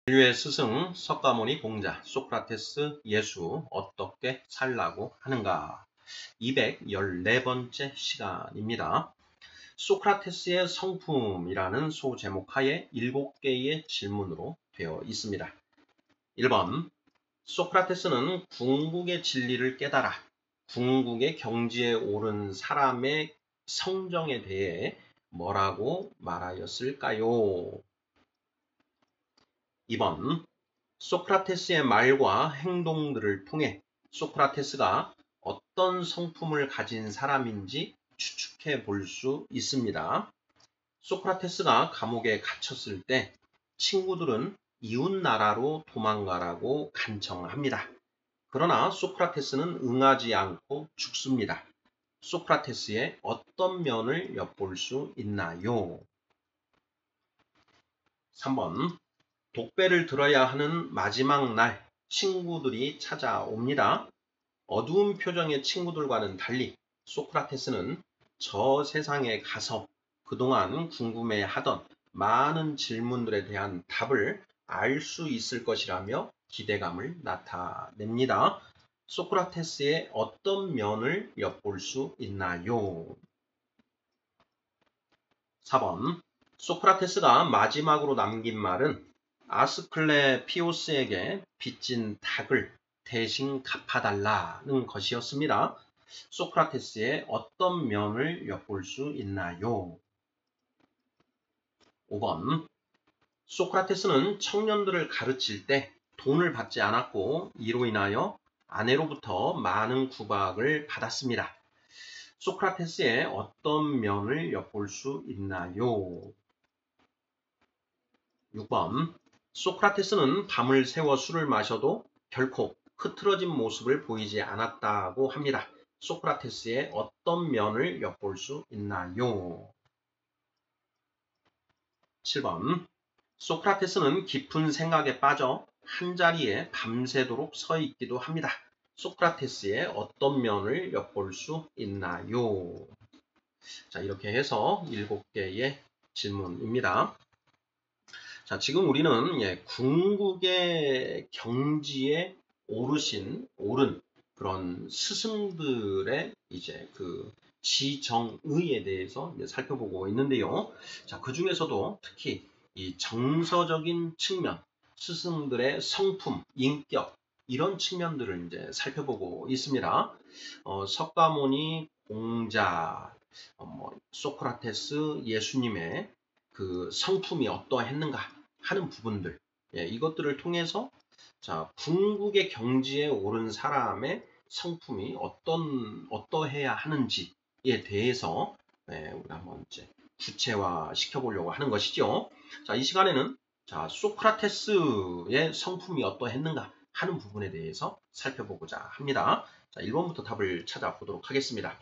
인류의 스승 석가모니 공자 소크라테스 예수 어떻게 살라고 하는가 214번째 시간입니다. 소크라테스의 성품이라는 소제목하에 7개의 질문으로 되어 있습니다. 1번 소크라테스는 궁극의 진리를 깨달아 궁극의 경지에 오른 사람의 성정에 대해 뭐라고 말하였을까요? 2번 소크라테스의 말과 행동들을 통해 소크라테스가 어떤 성품을 가진 사람인지 추측해 볼 수 있습니다. 소크라테스가 감옥에 갇혔을 때 친구들은 이웃나라로 도망가라고 간청합니다. 그러나 소크라테스는 응하지 않고 죽습니다. 소크라테스의 어떤 면을 엿볼 수 있나요? 3번 독배를 들어야 하는 마지막 날 친구들이 찾아옵니다. 어두운 표정의 친구들과는 달리 소크라테스는 저 세상에 가서 그동안 궁금해하던 많은 질문들에 대한 답을 알 수 있을 것이라며 기대감을 나타냅니다. 소크라테스의 어떤 면을 엿볼 수 있나요? 4번 소크라테스가 마지막으로 남긴 말은 아스클레피오스에게 빚진 닭을 대신 갚아달라는 것이었습니다. 소크라테스의 어떤 면을 엿볼 수 있나요? 5번 소크라테스는 청년들을 가르칠 때 돈을 받지 않았고 이로 인하여 아내로부터 많은 구박을 받았습니다. 소크라테스의 어떤 면을 엿볼 수 있나요? 6번 소크라테스는 밤을 새워 술을 마셔도 결코 흐트러진 모습을 보이지 않았다고 합니다. 소크라테스의 어떤 면을 엿볼 수 있나요? 7번 소크라테스는 깊은 생각에 빠져 한자리에 밤새도록 서 있기도 합니다. 소크라테스의 어떤 면을 엿볼 수 있나요? 자, 이렇게 해서 7개의 질문입니다. 자, 지금 우리는 궁극의 경지에 오른 그런 스승들의 이제 그 지정의에 대해서 이제 살펴보고 있는데요. 자, 그 중에서도 특히 이 정서적인 측면, 스승들의 성품, 인격 이런 측면들을 이제 살펴보고 있습니다. 석가모니, 공자, 소크라테스, 예수님의 그 성품이 어떠했는가 하는 부분들, 이것들을 통해서 자, 궁극의 경지에 오른 사람의 성품이 어떠해야 하는지에 대해서 우리가 한번 이제 구체화 시켜보려고 하는 것이죠. 자, 이 시간에는 자, 소크라테스의 성품이 어떠했는가 하는 부분에 대해서 살펴보고자 합니다. 자, 1번부터 답을 찾아보도록 하겠습니다.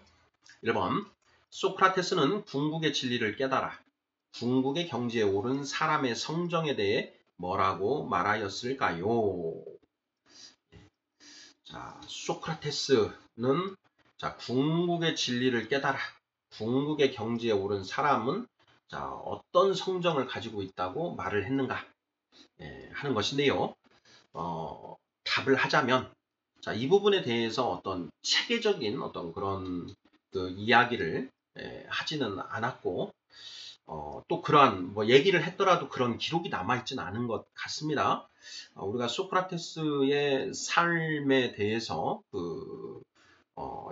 1번 소크라테스는 궁극의 진리를 깨달아 궁극의 경지에 오른 사람의 성정에 대해 뭐라고 말하였을까요? 자, 소크라테스는 자, 궁극의 진리를 깨달아 궁극의 경지에 오른 사람은 자, 어떤 성정을 가지고 있다고 말을 했는가 하는 것인데요. 답을 하자면 자, 이 부분에 대해서 어떤 체계적인 어떤 그런 그 이야기를 하지는 않았고 또 그러한 얘기를 했더라도 그런 기록이 남아있지는 않은 것 같습니다. 우리가 소크라테스의 삶에 대해서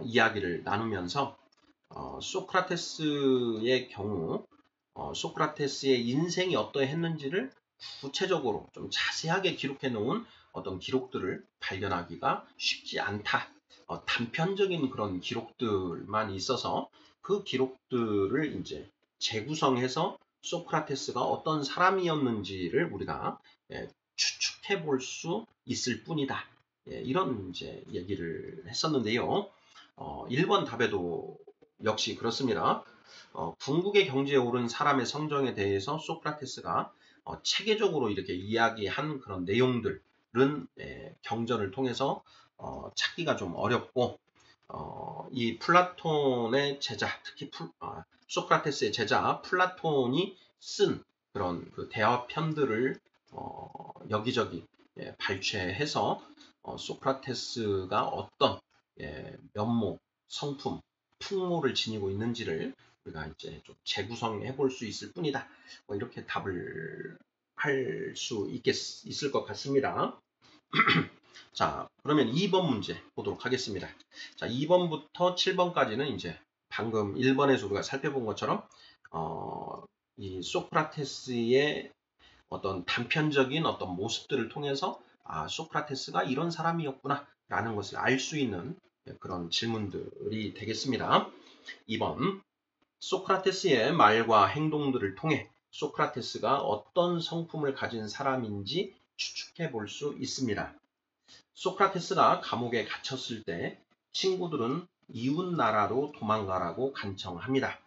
이야기를 나누면서 소크라테스의 경우 소크라테스의 인생이 어떠했는지를 구체적으로 좀 자세하게 기록해 놓은 어떤 기록들을 발견하기가 쉽지 않다. 단편적인 그런 기록들만 있어서 그 기록들을 이제 재구성해서 소크라테스가 어떤 사람이었는지를 우리가 추측해 볼 수 있을 뿐이다. 이런 이제 얘기를 했었는데요. 1번 답에도 역시 그렇습니다. 궁극의 경지에 오른 사람의 성정에 대해서 소크라테스가 체계적으로 이렇게 이야기한 그런 내용들은 경전을 통해서 찾기가 좀 어렵고 이 플라톤의 제자, 특히 소크라테스의 제자 플라톤이 쓴 그런 그 대화편들을 여기저기 발췌해서 소크라테스가 어떤 면모, 성품, 풍모를 지니고 있는지를 우리가 이제 좀 재구성해 볼 수 있을 뿐이다. 이렇게 답을 할 수 있을 것 같습니다. 자, 그러면 2번 문제 보도록 하겠습니다. 자, 2번부터 7번까지는 이제 방금 1번에서 우리가 살펴본 것처럼 이 소크라테스의 어떤 단편적인 어떤 모습들을 통해서 소크라테스가 이런 사람이었구나 라는 것을 알 수 있는 그런 질문들이 되겠습니다. 2번, 소크라테스의 말과 행동들을 통해 소크라테스가 어떤 성품을 가진 사람인지 추측해 볼 수 있습니다. 소크라테스가 감옥에 갇혔을 때 친구들은 이웃 나라로 도망가라고 간청합니다.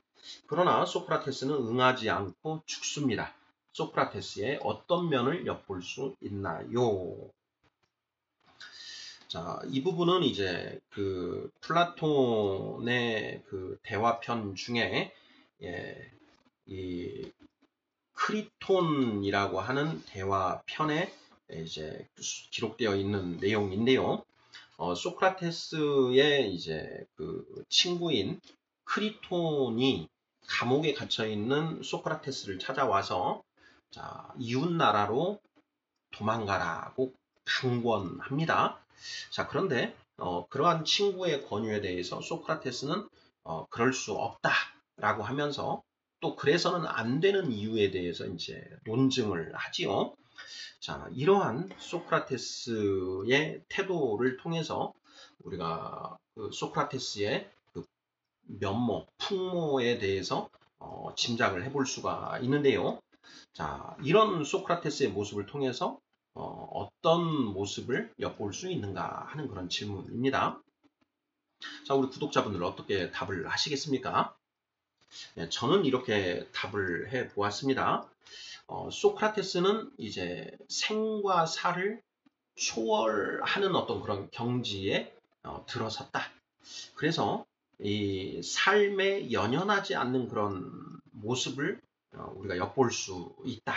그러나 소크라테스는 응하지 않고 죽습니다. 소크라테스의 어떤 면을 엿볼 수 있나요? 자, 이 부분은 이제 그 플라톤의 그 대화편 중에 이 크리톤이라고 하는 대화편에 이제 기록되어 있는 내용인데요. 소크라테스의 이제 그 친구인 크리톤이 감옥에 갇혀 있는 소크라테스를 찾아와서 자, 이웃 나라로 도망가라고 강권합니다. 자, 그런데 그러한 친구의 권유에 대해서 소크라테스는 그럴 수 없다라고 하면서 또 그래서는 안 되는 이유에 대해서 이제 논증을 하지요. 자, 이러한 소크라테스의 태도를 통해서 우리가 그 소크라테스의 그 면모, 풍모에 대해서 짐작을 해볼 수가 있는데요. 자, 이런 소크라테스의 모습을 통해서 어떤 모습을 엿볼 수 있는가 하는 그런 질문입니다. 자, 우리 구독자분들 어떻게 답을 하시겠습니까? 네, 저는 이렇게 답을 해 보았습니다. 소크라테스는 이제 생과 사를 초월하는 어떤 그런 경지에 들어섰다. 그래서 이 삶에 연연하지 않는 그런 모습을 우리가 엿볼 수 있다.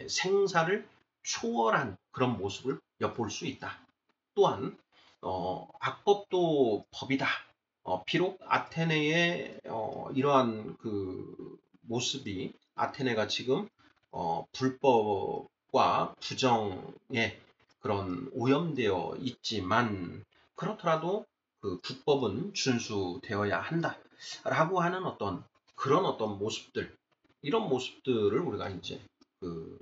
생사를 초월한 그런 모습을 엿볼 수 있다. 또한 악법도 법이다. 비록 아테네의 이러한 그 모습이 아테네가 지금 불법과 부정에 그런 오염되어 있지만 그렇더라도 그 국법은 준수되어야 한다라고 하는 그런 어떤 모습들, 이런 모습들을 우리가 이제 그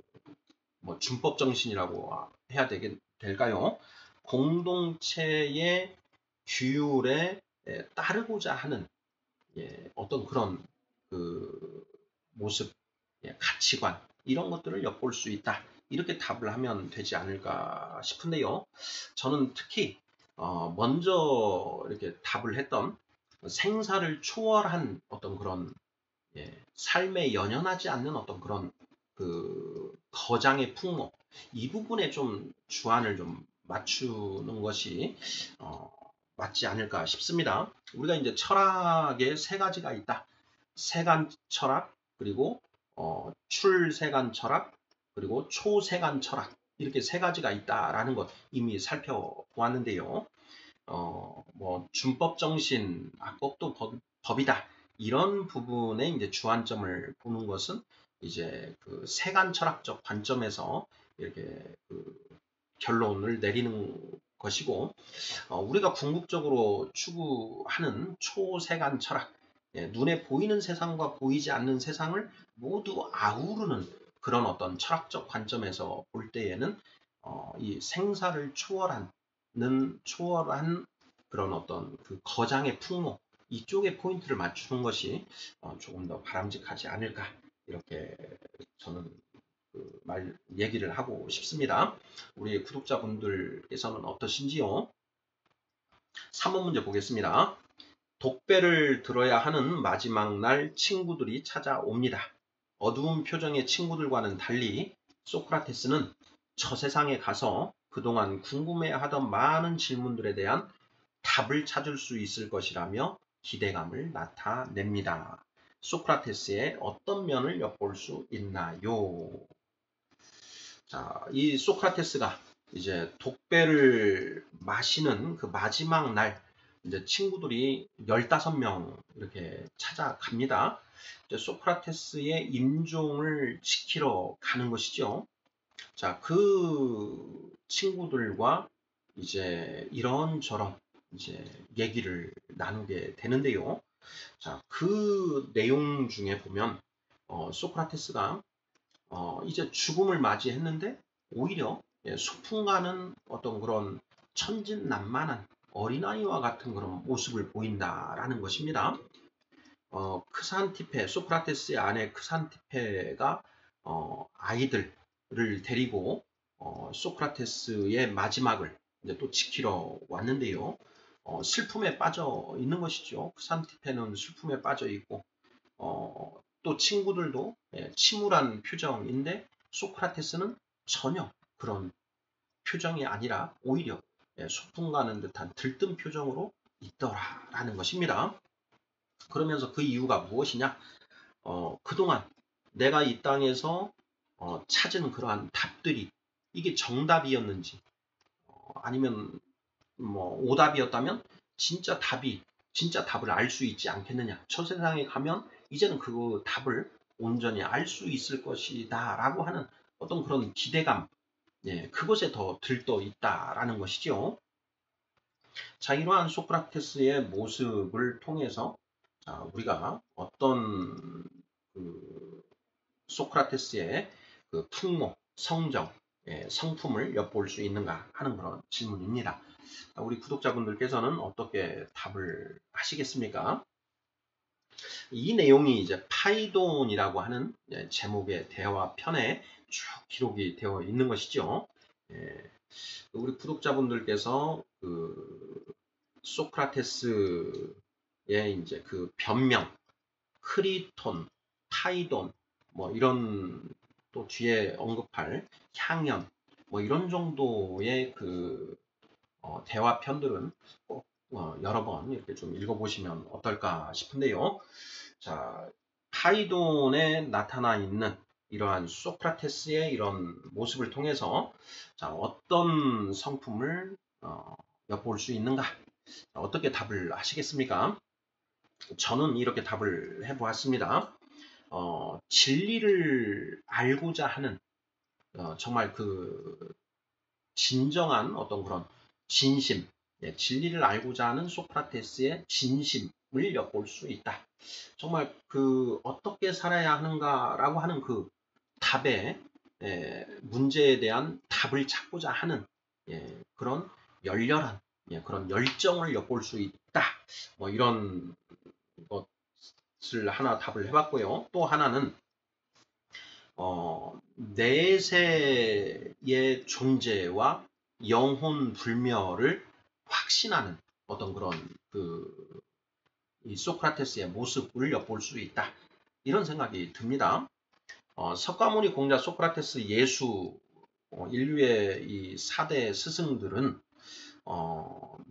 뭐 준법 정신이라고 해야 될까요? 공동체의 규율에 따르고자 하는 어떤 그런 그 모습, 가치관 이런 것들을 엿볼 수 있다. 이렇게 답을 하면 되지 않을까 싶은데요. 저는 특히 먼저 이렇게 답을 했던 생사를 초월한 어떤 그런 삶에 연연하지 않는 어떤 그런 그 거장의 풍모, 이 부분에 좀 주안을 좀 맞추는 것이 맞지 않을까 싶습니다. 우리가 이제 철학에 세 가지가 있다. 세간 철학, 그리고 출세간 철학, 그리고 초세간 철학, 이렇게 세 가지가 있다라는 것 이미 살펴보았는데요. 뭐 준법 정신, 악법도 법이다. 이런 부분에 이제 주안점을 보는 것은 이제 그 세간 철학적 관점에서 이렇게 그 결론을 내리는 것이고, 우리가 궁극적으로 추구하는 초세간 철학, 눈에 보이는 세상과 보이지 않는 세상을 모두 아우르는 그런 어떤 철학적 관점에서 볼 때에는 이 생사를 초월한 그런 어떤 그 거장의 풍모, 이쪽에 포인트를 맞추는 것이 조금 더 바람직하지 않을까, 이렇게 저는 얘기를 하고 싶습니다. 우리 구독자분들께서는 어떠신지요? 3번 문제 보겠습니다. 독배를 들어야 하는 마지막 날 친구들이 찾아옵니다. 어두운 표정의 친구들과는 달리 소크라테스는 저 세상에 가서 그동안 궁금해하던 많은 질문들에 대한 답을 찾을 수 있을 것이라며 기대감을 나타냅니다. 소크라테스의 어떤 면을 엿볼 수 있나요? 자, 이 소크라테스가 이제 독배를 마시는 그 마지막 날, 이제 친구들이 15명 이렇게 찾아갑니다. 이제 소크라테스의 임종을 지키러 가는 것이죠. 자, 그 친구들과 이제 이런저런 이제 얘기를 나누게 되는데요. 자, 그 내용 중에 보면 소크라테스가 이제 죽음을 맞이했는데 오히려 소풍 가는 어떤 그런 천진난만한 어린아이와 같은 그런 모습을 보인다라는 것입니다. 크산티페, 소크라테스의 아내 크산티페가 아이들을 데리고 소크라테스의 마지막을 이제 또 지키러 왔는데요. 슬픔에 빠져 있는 것이죠. 크산티페는 슬픔에 빠져 있고 또 친구들도 침울한 표정인데 소크라테스는 전혀 그런 표정이 아니라 오히려 소풍 가는 듯한 들뜬 표정으로 있더라라는 것입니다. 그러면서 그 이유가 무엇이냐? 그동안 내가 이 땅에서 찾은 그러한 답들이 이게 정답이었는지 아니면 뭐 오답이었다면 진짜 답을 알 수 있지 않겠느냐. 저 세상에 가면 이제는 그 답을 온전히 알 수 있을 것이다 라고 하는 어떤 그런 기대감, 그것에 더 들떠 있다라는 것이죠. 자, 이러한 소크라테스의 모습을 통해서 우리가 어떤 그 소크라테스의 그 풍모, 성정, 성품을 엿볼 수 있는가 하는 그런 질문입니다. 우리 구독자분들께서는 어떻게 답을 하시겠습니까? 이 내용이 이제 파이돈이라고 하는 제목의 대화편에 쭉 기록이 되어 있는 것이죠. 우리 구독자분들께서 그 소크라테스의 이제 그 변명, 크리톤, 파이돈, 뭐 이런 또 뒤에 언급할 향연, 뭐 이런 정도의 그 대화편들은 꼭 여러 번 이렇게 좀 읽어보시면 어떨까 싶은데요. 자, 파이돈에 나타나 있는 이러한 소크라테스의 이런 모습을 통해서 자, 어떤 성품을 엿볼 수 있는가? 어떻게 답을 하시겠습니까? 저는 이렇게 답을 해보았습니다. 진리를 알고자 하는 정말 그 진정한 어떤 그런 진심, 진리를 알고자 하는 소크라테스의 진심을 엿볼 수 있다. 정말 그 어떻게 살아야 하는가라고 하는 그 답에 문제에 대한 답을 찾고자 하는 그런 열렬한 그런 열정을 엿볼 수 있다. 뭐 이런 것을 하나 답을 해봤고요. 또 하나는 내세의 존재와 영혼 불멸을 확신하는 어떤 그런 이 소크라테스의 모습을 엿볼 수 있다. 이런 생각이 듭니다. 석가모니 공자 소크라테스 예수 인류의 이 4대 스승들은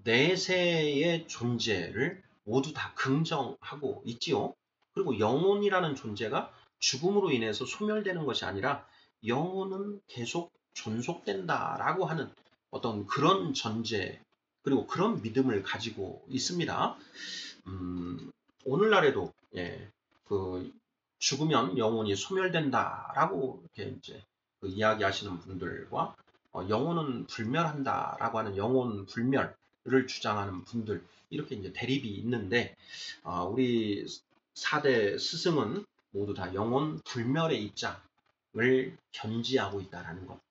내세의 존재를 모두 다 긍정하고 있지요. 그리고 영혼이라는 존재가 죽음으로 인해서 소멸되는 것이 아니라 영혼은 계속 존속된다라고 하는 어떤 그런 전제 그리고 그런 믿음을 가지고 있습니다. 오늘날에도 그 죽으면 영혼이 소멸된다라고 이렇게 이제 그 이야기하시는 분들과 영혼은 불멸한다라고 하는 영혼 불멸을 주장하는 분들 이렇게 이제 대립이 있는데 우리 4대 스승은 모두 다 영혼 불멸의 입장을 견지하고 있다라는 것.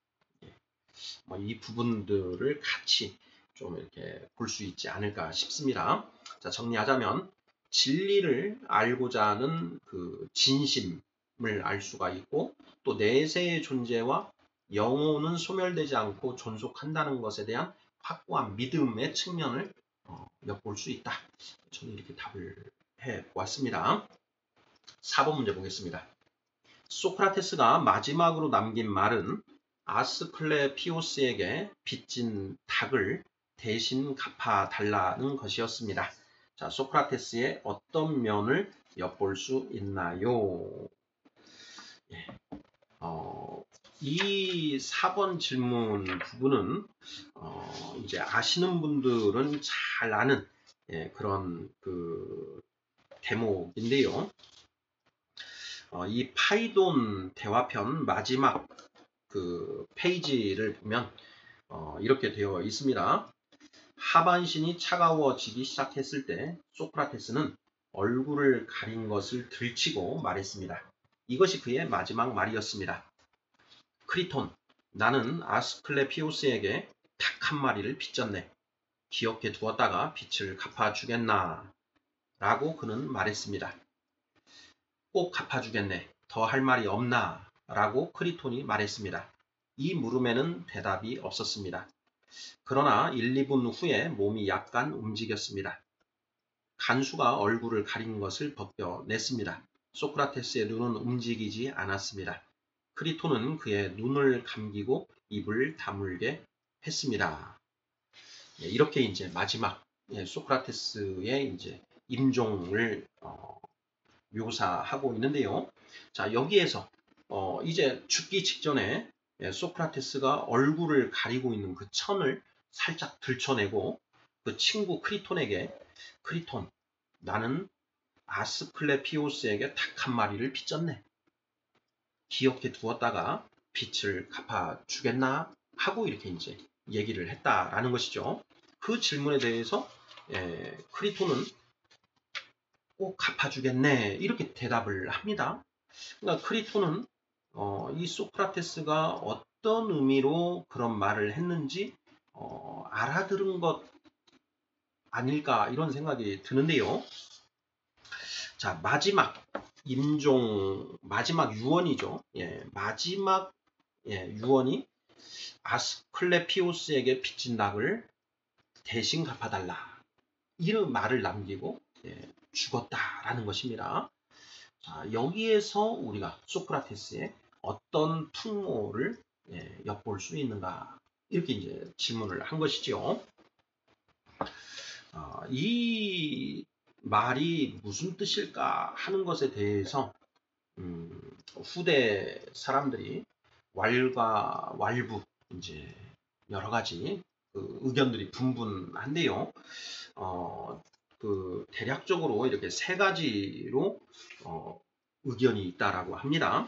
이 부분들을 같이 좀 이렇게 볼 수 있지 않을까 싶습니다. 자, 정리하자면 진리를 알고자 하는 그 진심을 알 수가 있고 또 내세의 존재와 영혼은 소멸되지 않고 존속한다는 것에 대한 확고한 믿음의 측면을 엿볼 수 있다. 저는 이렇게 답을 해보았습니다. 4번 문제 보겠습니다. 소크라테스가 마지막으로 남긴 말은 아스클레피오스에게 빚진 닭을 대신 갚아달라는 것이었습니다. 자, 소크라테스의 어떤 면을 엿볼 수 있나요? 이 4번 질문 부분은 이제 아시는 분들은 잘 아는 그런 그 대목인데요. 이 파이돈 대화편 마지막 그 페이지를 보면 이렇게 되어 있습니다. 하반신이 차가워지기 시작했을 때 소크라테스는 얼굴을 가린 것을 들치고 말했습니다. 이것이 그의 마지막 말이었습니다. 크리톤, 나는 아스클레피오스에게 닭 한 마리를 빚졌네. 기억해 두었다가 빚을 갚아주겠나? 라고 그는 말했습니다. 꼭 갚아주겠네. 더 할 말이 없나? 라고 크리톤이 말했습니다. 이 물음에는 대답이 없었습니다. 그러나 1, 2분 후에 몸이 약간 움직였습니다. 간수가 얼굴을 가린 것을 벗겨냈습니다. 소크라테스의 눈은 움직이지 않았습니다. 크리톤은 그의 눈을 감기고 입을 다물게 했습니다. 이렇게 이제 마지막 소크라테스의 이제 임종을 묘사하고 있는데요. 자, 여기에서 이제 죽기 직전에 소크라테스가 얼굴을 가리고 있는 그 천을 살짝 들춰내고 그 친구 크리톤에게 크리톤, 나는 아스클레피오스에게 닭 한 마리를 빚졌네. 기억해 두었다가 빚을 갚아주겠나? 하고 이렇게 이제 얘기를 했다라는 것이죠. 그 질문에 대해서 크리톤은 꼭 갚아주겠네. 이렇게 대답을 합니다. 그러니까 크리톤은 이 소크라테스가 어떤 의미로 그런 말을 했는지 알아들은 것 아닐까 이런 생각이 드는데요. 자, 마지막 임종, 마지막 유언이죠. 마지막 유언이 아스클레피오스에게 빚진 닭을 대신 갚아달라. 이런 말을 남기고 죽었다라는 것입니다. 자, 여기에서 우리가 소크라테스의 어떤 풍모를 엿볼 수 있는가 이렇게 이제 질문을 한 것이죠. 이 말이 무슨 뜻일까 하는 것에 대해서 후대 사람들이 왈가왈부 이제 여러 가지 그 의견들이 분분한데요. 그 대략적으로 이렇게 세 가지로 의견이 있다라고 합니다.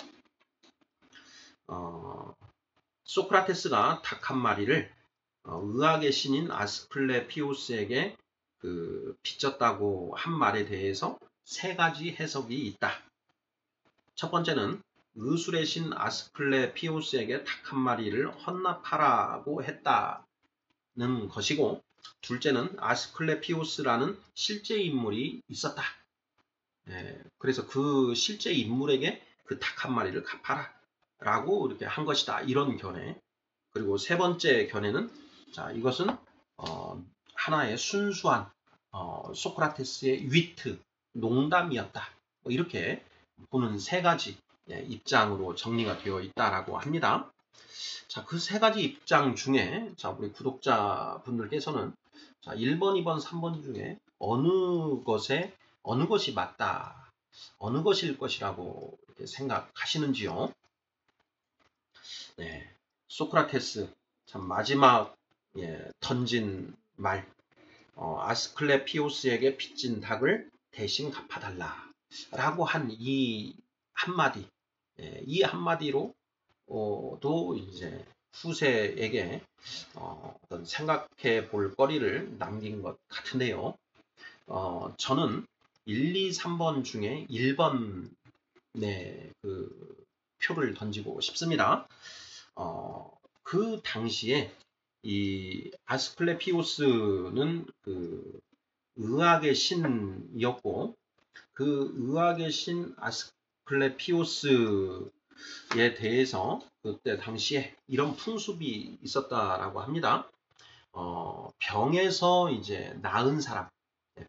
소크라테스가 닭 한 마리를 의학의 신인 아스클레피오스에게 그 빚졌다고 한 말에 대해서 세 가지 해석이 있다. 첫 번째는 의술의 신 아스클레피오스에게 닭 한 마리를 헌납하라고 했다는 것이고, 둘째는 아스클레피오스라는 실제 인물이 있었다. 그래서 그 실제 인물에게 그 닭 한 마리를 갚아라 라고 이렇게 한 것이다. 이런 견해. 그리고 세 번째 견해는 자, 이것은 하나의 순수한 소크라테스의 위트, 농담이었다. 뭐 이렇게 보는 세 가지 입장으로 정리가 되어 있다라고 합니다. 자, 그 세 가지 입장 중에 자, 우리 구독자분들께서는 자, 1번, 2번, 3번 중에 어느 것이 맞다, 어느 것일 것이라고 이렇게 생각하시는지요? 네, 소크라테스 참 마지막 던진 말, 아스클레피오스에게 빚진 닭을 대신 갚아달라 라고 한 이 한마디, 이 한마디로 도 이제 후세에게 어떤 생각해 볼 거리를 남긴 것 같은데요. 저는 1, 2, 3번 중에 1번 그 표를 던지고 싶습니다. 그 당시에 이 아스클레피오스는 그 의학의 신이었고 그 의학의 신 아스클레피오스에 대해서 그때 당시에 이런 풍습이 있었다라고 합니다. 병에서 이제 나은 사람,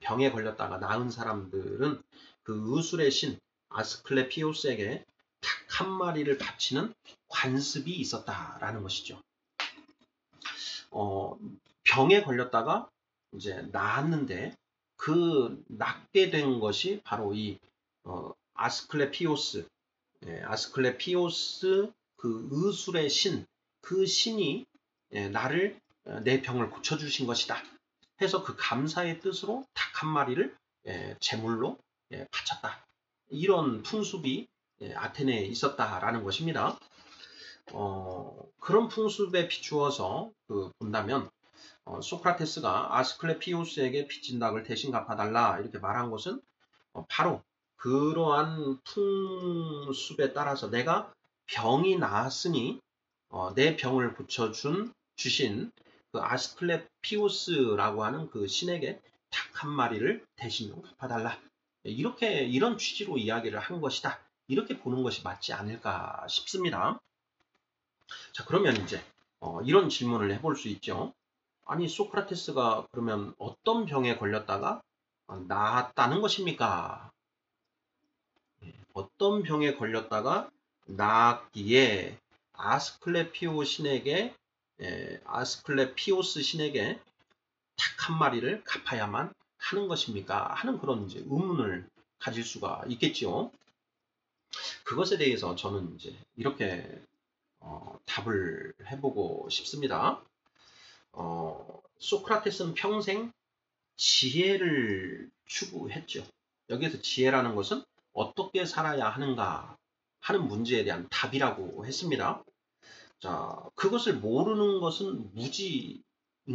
병에 걸렸다가 나은 사람들은 그 의술의 신 아스클레피오스에게 닭 한 마리를 바치는 관습이 있었다라는 것이죠. 병에 걸렸다가 이제 나았는데 그 낫게 된 것이 바로 이 아스클레피오스 그 의술의 신, 그 신이 나를 내 병을 고쳐주신 것이다 해서 그 감사의 뜻으로 닭 한 마리를 제물로 바쳤다. 이런 풍습이 아테네에 있었다라는 것입니다. 그런 풍습에 비추어서 본다면 소크라테스가 아스클레피오스에게 빚진 닭을 대신 갚아달라 이렇게 말한 것은 바로 그러한 풍습에 따라서 내가 병이 나았으니 내 병을 주신 그 아스클레피오스라고 하는 그 신에게 닭 한 마리를 대신 갚아달라. 이런 취지로 이야기를 한 것이다. 이렇게 보는 것이 맞지 않을까 싶습니다. 자, 그러면 이제 이런 질문을 해볼 수 있죠. 아니, 소크라테스가 그러면 어떤 병에 걸렸다가 나았다는 것입니까? 어떤 병에 걸렸다가 나았기에 아스클레피오스 신에게 닭 한 마리를 갚아야만 하는 것입니까? 하는 그런 이제 의문을 가질 수가 있겠죠. 그것에 대해서 저는 이제 이렇게 답을 해보고 싶습니다. 소크라테스는 평생 지혜를 추구했죠. 여기에서 지혜라는 것은 어떻게 살아야 하는가 하는 문제에 대한 답이라고 했습니다. 자, 그것을 모르는 것은 무지인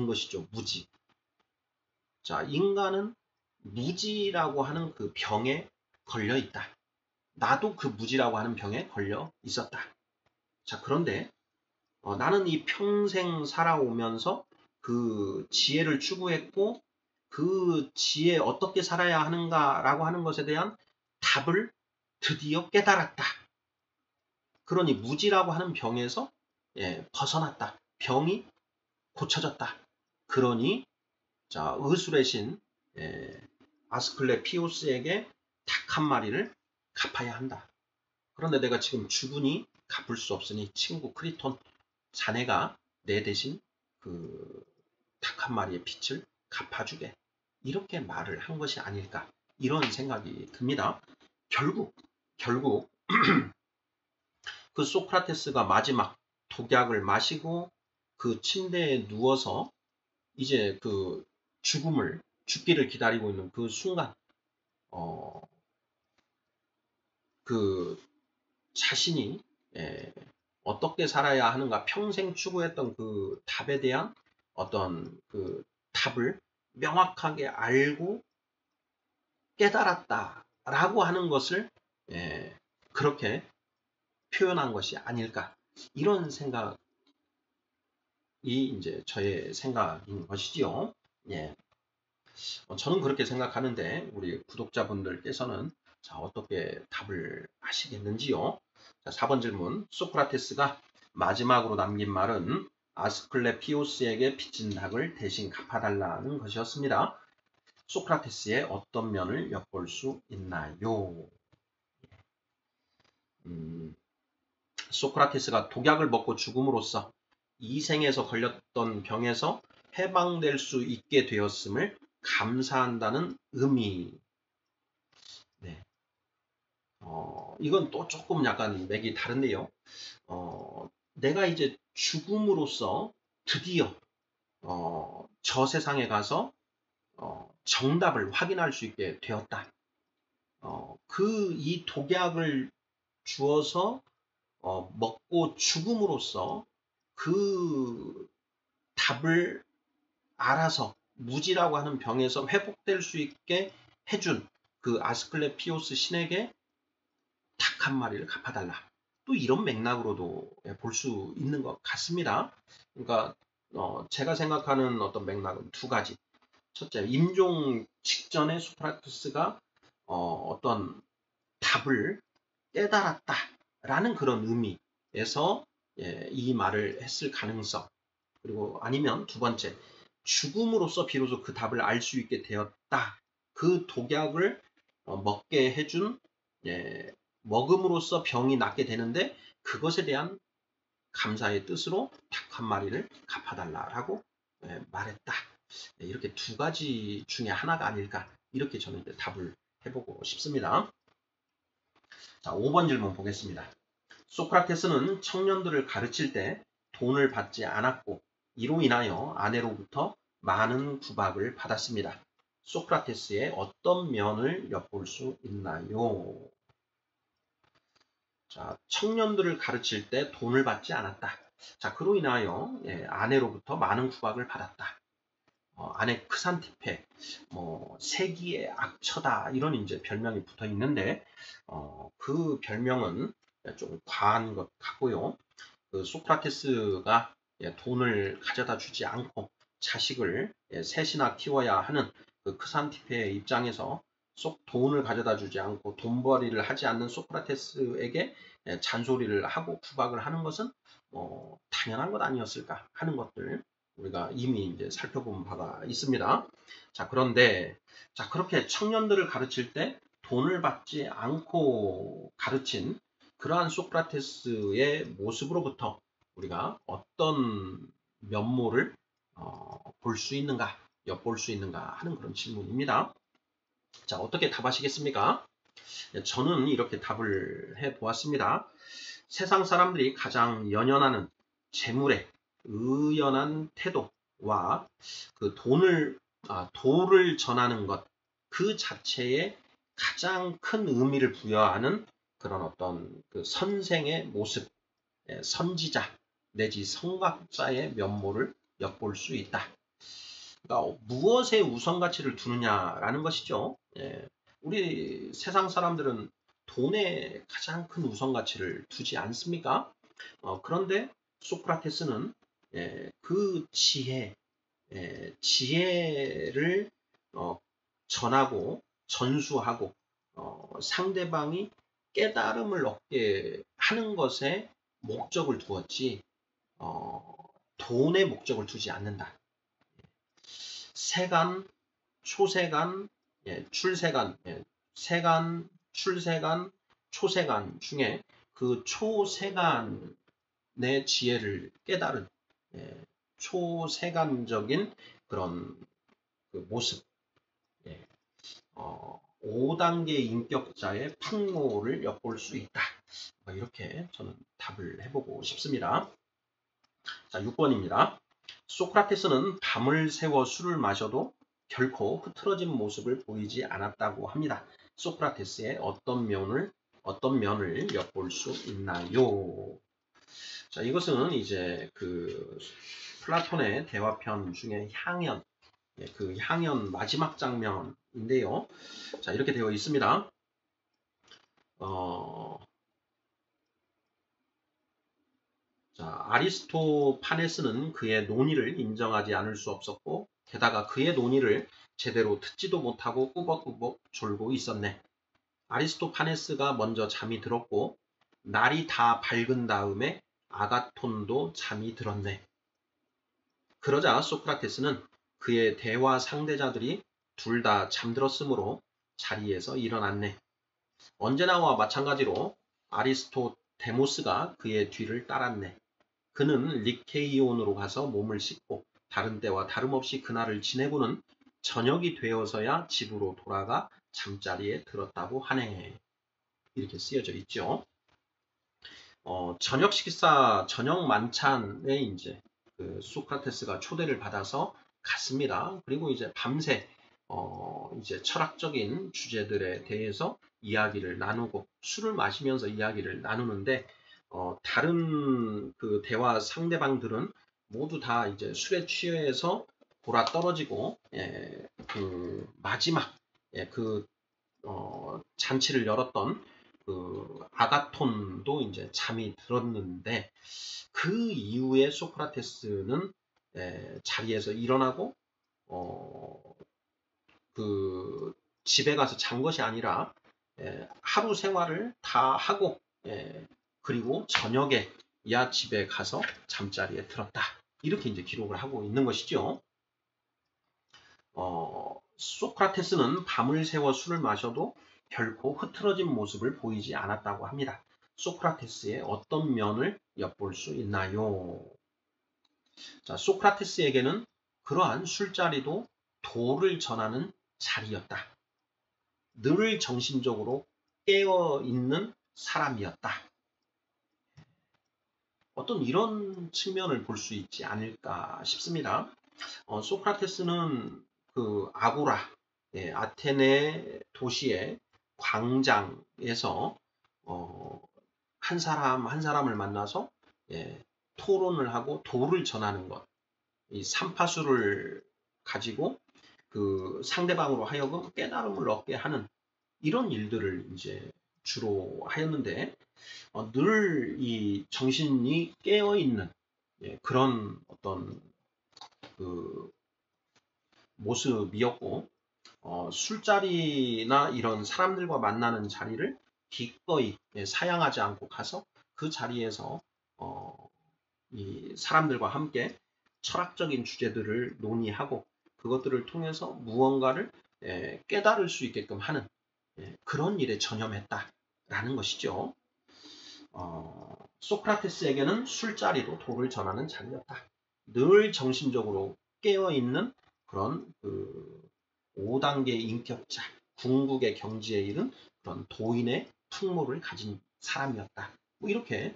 것이죠. 무지. 자, 인간은 무지라고 하는 그 병에 걸려 있다. 나도 그 무지라고 하는 병에 걸려 있었다. 자, 그런데 나는 이 평생 살아오면서 그 지혜를 추구했고 그 지혜 어떻게 살아야 하는가라고 하는 것에 대한 답을 드디어 깨달았다. 그러니 무지라고 하는 병에서 벗어났다. 병이 고쳐졌다. 그러니 자, 의술의 신 아스클레피오스에게 닭 한 마리를 갚아야 한다. 그런데 내가 지금 죽으니 갚을 수 없으니 친구 크리톤 자네가 내 대신 그 닭 한 마리의 빚을 갚아주게. 이렇게 말을 한 것이 아닐까. 이런 생각이 듭니다. 결국 그 소크라테스가 마지막 독약을 마시고 그 침대에 누워서 이제 그 죽기를 기다리고 있는 그 순간, 그 자신이 어떻게 살아야 하는가 평생 추구했던 그 답에 대한 어떤 그 답을 명확하게 알고 깨달았다라고 하는 것을 그렇게 표현한 것이 아닐까. 이런 생각이 이제 저의 생각인 것이지요. 예. 저는 그렇게 생각하는데 우리 구독자분들께서는 자, 어떻게 답을 하시겠는지요? 자, 4번 질문. 소크라테스가 마지막으로 남긴 말은 아스클레피오스에게 빚진 닭을 대신 갚아달라는 것이었습니다. 소크라테스의 어떤 면을 엿볼 수 있나요? 소크라테스가 독약을 먹고 죽음으로써 이 생에서 걸렸던 병에서 해방될 수 있게 되었음을 감사한다는 의미. 네. 이건 또 조금 약간 맥이 다른데요. 내가 이제 죽음으로써 드디어 저 세상에 가서 정답을 확인할 수 있게 되었다. 이 독약을 주어서 먹고 죽음으로써 그 답을 알아서 무지라고 하는 병에서 회복될 수 있게 해준 그 아스클레피오스 신에게 닭 한 마리를 갚아달라. 또 이런 맥락으로도 볼 수 있는 것 같습니다. 그러니까 제가 생각하는 어떤 맥락은 두 가지. 첫째, 임종 직전에 소크라테스가 어떤 답을 깨달았다라는 그런 의미에서 이 말을 했을 가능성. 그리고 아니면 두 번째, 죽음으로써 비로소 그 답을 알 수 있게 되었다. 그 독약을 먹게 해준 먹음으로써 병이 낫게 되는데 그것에 대한 감사의 뜻으로 닭 한 마리를 갚아달라라고 말했다. 이렇게 두 가지 중에 하나가 아닐까 이렇게 저는 이제 답을 해보고 싶습니다. 자, 5번 질문 보겠습니다. 소크라테스는 청년들을 가르칠 때 돈을 받지 않았고 이로 인하여 아내로부터 많은 구박을 받았습니다. 소크라테스의 어떤 면을 엿볼 수 있나요? 자, 청년들을 가르칠 때 돈을 받지 않았다. 자, 그로 인하여 아내로부터 많은 구박을 받았다. 아내 크산티페, 세기의 악처다 이런 이제 별명이 붙어 있는데 그 별명은 좀 과한 것 같고요. 그 소크라테스가 돈을 가져다 주지 않고 자식을 셋이나 키워야 하는 그 크산티페의 입장에서 쏙 돈을 가져다 주지 않고 돈벌이를 하지 않는 소크라테스에게 잔소리를 하고 구박을 하는 것은 당연한 것 아니었을까 하는 것들 우리가 이미 이제 살펴본 바가 있습니다. 자, 그런데 자, 그렇게 청년들을 가르칠 때 돈을 받지 않고 가르친 그러한 소크라테스의 모습으로부터 우리가 어떤 면모를 볼 수 있는가, 엿볼 수 있는가 하는 그런 질문입니다. 자, 어떻게 답하시겠습니까? 저는 이렇게 답을 해 보았습니다. 세상 사람들이 가장 연연하는 재물의 의연한 태도와 그 도를 전하는 것 그 자체에 가장 큰 의미를 부여하는 그런 어떤 그 선생의 모습, 선지자 내지 성각자의 면모를 엿볼 수 있다. 그러니까 무엇에 우선 가치를 두느냐라는 것이죠. 우리 세상 사람들은 돈에 가장 큰 우선 가치를 두지 않습니까? 그런데 소크라테스는 그 지혜를 전하고 전수하고 상대방이 깨달음을 얻게 하는 것에 목적을 두었지 돈의 목적을 두지 않는다. 세간, 초세간, 출세간, 세간, 출세간, 초세간 중에 그 초세간의 지혜를 깨달은 초세간적인 그런 그 모습, 5단계 인격자의 풍모를 엿볼 수 있다. 이렇게 저는 답을 해보고 싶습니다. 자, 6번입니다. 소크라테스는 밤을 새워 술을 마셔도 결코 흐트러진 모습을 보이지 않았다고 합니다. 소크라테스의 어떤 면을 엿볼 수 있나요? 자, 이것은 이제 그 플라톤의 대화편 중에 향연, 그 향연 마지막 장면인데요. 자, 이렇게 되어 있습니다. 자, 아리스토파네스는 그의 논의를 인정하지 않을 수 없었고 게다가 그의 논의를 제대로 듣지도 못하고 꾸벅꾸벅 졸고 있었네. 아리스토파네스가 먼저 잠이 들었고 날이 다 밝은 다음에 아가톤도 잠이 들었네. 그러자 소크라테스는 그의 대화 상대자들이 둘 다 잠들었으므로 자리에서 일어났네. 언제나와 마찬가지로 아리스토데모스가 그의 뒤를 따랐네. 그는 리케이온으로 가서 몸을 씻고 다른 때와 다름없이 그날을 지내고는 저녁이 되어서야 집으로 돌아가 잠자리에 들었다고 하네. 이렇게 쓰여져 있죠. 저녁 식사, 저녁 만찬에 이제 그 소크라테스가 초대를 받아서 갔습니다. 그리고 이제 밤새 이제 철학적인 주제들에 대해서 이야기를 나누고 술을 마시면서 이야기를 나누는데 다른 그 대화 상대방들은 모두 다 이제 술에 취해서 돌아 떨어지고 그 마지막 그 잔치를 열었던 그 아가톤도 이제 잠이 들었는데 그 이후에 소크라테스는 자리에서 일어나고 그 집에 가서 잔 것이 아니라 하루 생활을 다 하고 그리고 저녁에 야 집에 가서 잠자리에 들었다. 이렇게 이제 기록을 하고 있는 것이죠. 소크라테스는 밤을 새워 술을 마셔도 결코 흐트러진 모습을 보이지 않았다고 합니다. 소크라테스의 어떤 면을 엿볼 수 있나요? 자, 소크라테스에게는 그러한 술자리도 도를 전하는 자리였다. 늘 정신적으로 깨어있는 사람이었다. 어떤 이런 측면을 볼 수 있지 않을까 싶습니다. 소크라테스는 그 아고라, 아테네 도시의 광장에서 한 사람 한 사람을 만나서 토론을 하고 도를 전하는 것, 이 삼파수를 가지고 그 상대방으로 하여금 깨달음을 얻게 하는 이런 일들을 이제 주로 하였는데 늘 이 정신이 깨어 있는 그런 어떤 그 모습이었고 술자리나 이런 사람들과 만나는 자리를 기꺼이 사양하지 않고 가서 그 자리에서 이 사람들과 함께 철학적인 주제들을 논의하고 그것들을 통해서 무언가를 깨달을 수 있게끔 하는 그런 일에 전념했다라는 것이죠. 소크라테스에게는 술자리도 도를 전하는 자리였다. 늘 정신적으로 깨어있는 그런 그 5단계 인격자, 궁극의 경지에 이른 그런 도인의 풍모를 가진 사람이었다. 뭐 이렇게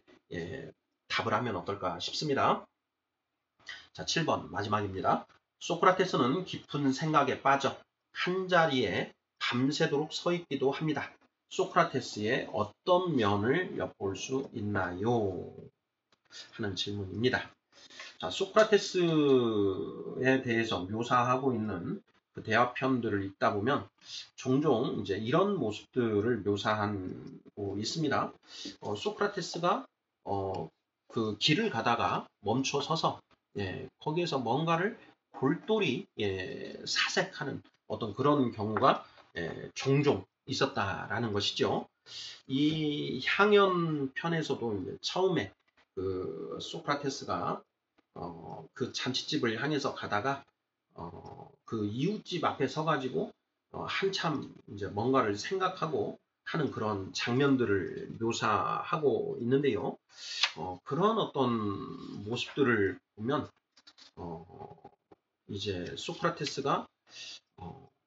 답을 하면 어떨까 싶습니다. 자, 7번 마지막입니다. 소크라테스는 깊은 생각에 빠져 한자리에 밤새도록 서 있기도 합니다. 소크라테스의 어떤 면을 엿볼 수 있나요? 하는 질문입니다. 자, 소크라테스에 대해서 묘사하고 있는 그 대화편들을 읽다 보면 종종 이제 이런 모습들을 묘사하고 있습니다. 소크라테스가 그 길을 가다가 멈춰 서서 거기에서 뭔가를 골똘히 사색하는 어떤 그런 경우가 종종 있었다라는 것이죠. 이 향연 편에서도 이제 처음에 그 소크라테스가 그 잔치집을 향해서 가다가 그 이웃집 앞에 서가지고 한참 이제 뭔가를 생각하고 하는 그런 장면들을 묘사하고 있는데요. 그런 어떤 모습들을 보면 이제 소크라테스가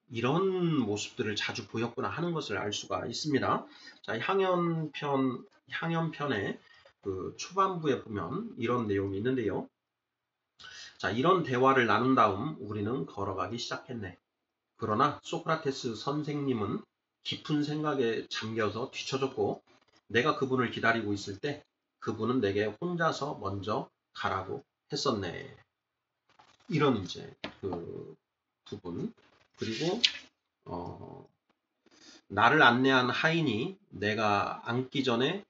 이런 모습들을 자주 보였구나 하는 것을 알 수가 있습니다. 자, 향연편의 그 초반부에 보면 이런 내용이 있는데요. 자, 이런 대화를 나눈 다음 우리는 걸어가기 시작했네. 그러나 소크라테스 선생님은 깊은 생각에 잠겨서 뒤처졌고 내가 그분을 기다리고 있을 때 그분은 내게 혼자서 먼저 가라고 했었네. 이런 이제 그 부분. 그리고 나를 안내한 하인이 내가 앉기 전에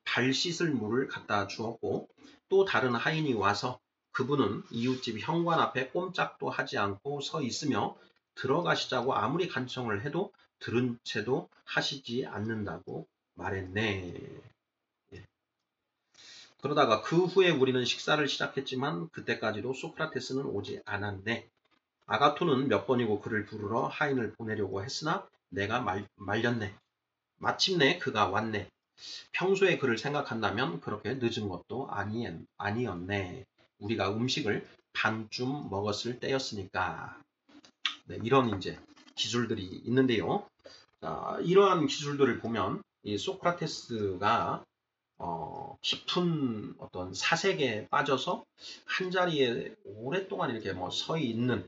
발 씻을 물을 갖다 주었고 또 다른 하인이 와서 그분은 이웃집 현관 앞에 꼼짝도 하지 않고 서 있으며 들어가시자고 아무리 간청을 해도 들은 채도 하시지 않는다고 말했네. 그러다가 그 후에 우리는 식사를 시작했지만 그때까지도 소크라테스는 오지 않았네. 아가토는 몇 번이고 그를 부르러 하인을 보내려고 했으나 내가 말렸네. 마침내 그가 왔네. 평소에 그를 생각한다면 그렇게 늦은 것도 아니었네. 우리가 음식을 반쯤 먹었을 때였으니까. 네, 이런 이제 기술들이 있는데요. 자, 이러한 기술들을 보면 이 소크라테스가 깊은 어떤 사색에 빠져서 한 자리에 오랫동안 이렇게 뭐 서 있는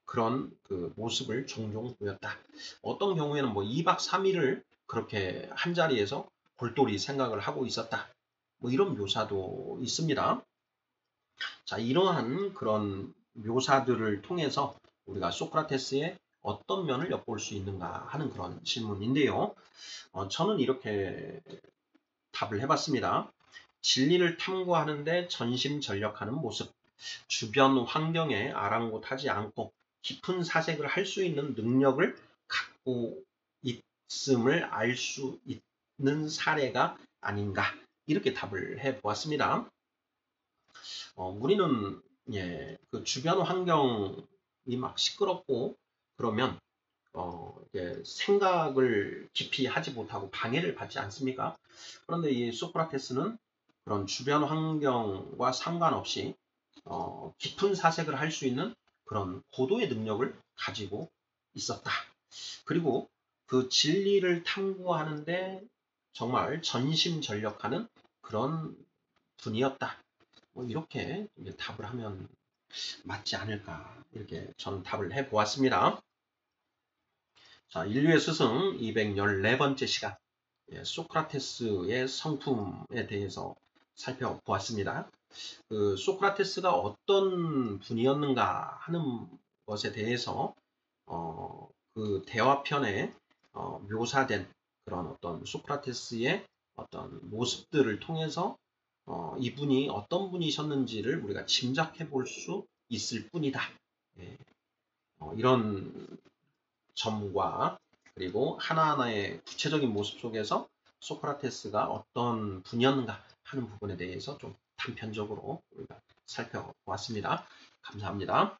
그런 그 모습을 종종 보였다. 어떤 경우에는 뭐 2박 3일을 그렇게 한 자리에서 골똘히 생각을 하고 있었다. 뭐 이런 묘사도 있습니다. 자, 이러한 그런 묘사들을 통해서 우리가 소크라테스의 어떤 면을 엿볼 수 있는가 하는 그런 질문인데요. 저는 이렇게 답을 해봤습니다. 진리를 탐구하는데 전심전력하는 모습, 주변 환경에 아랑곳하지 않고 깊은 사색을 할 수 있는 능력을 갖고 있음을 알 수 있는 사례가 아닌가 이렇게 답을 해보았습니다. 우리는 그 주변 환경이 막 시끄럽고 그러면 생각을 깊이 하지 못하고 방해를 받지 않습니까? 그런데 이 소크라테스는 그런 주변 환경과 상관없이 깊은 사색을 할 수 있는 그런 고도의 능력을 가지고 있었다. 그리고 그 진리를 탐구하는데 정말 전심전력하는 그런 분이었다. 뭐 이렇게 이제 답을 하면 맞지 않을까, 이렇게 저는 답을 해 보았습니다. 자, 인류의 스승 214번째 시간, 소크라테스의 성품에 대해서 살펴보았습니다. 그 소크라테스가 어떤 분이었는가 하는 것에 대해서 그 대화편에 묘사된 그런 어떤 소크라테스의 어떤 모습들을 통해서 이분이 어떤 분이셨는지를 우리가 짐작해 볼 수 있을 뿐이다. 예, 이런 점과 그리고 하나하나의 구체적인 모습 속에서 소크라테스가 어떤 분이었는가 하는 부분에 대해서 좀 단편적으로 우리가 살펴보았습니다. 감사합니다.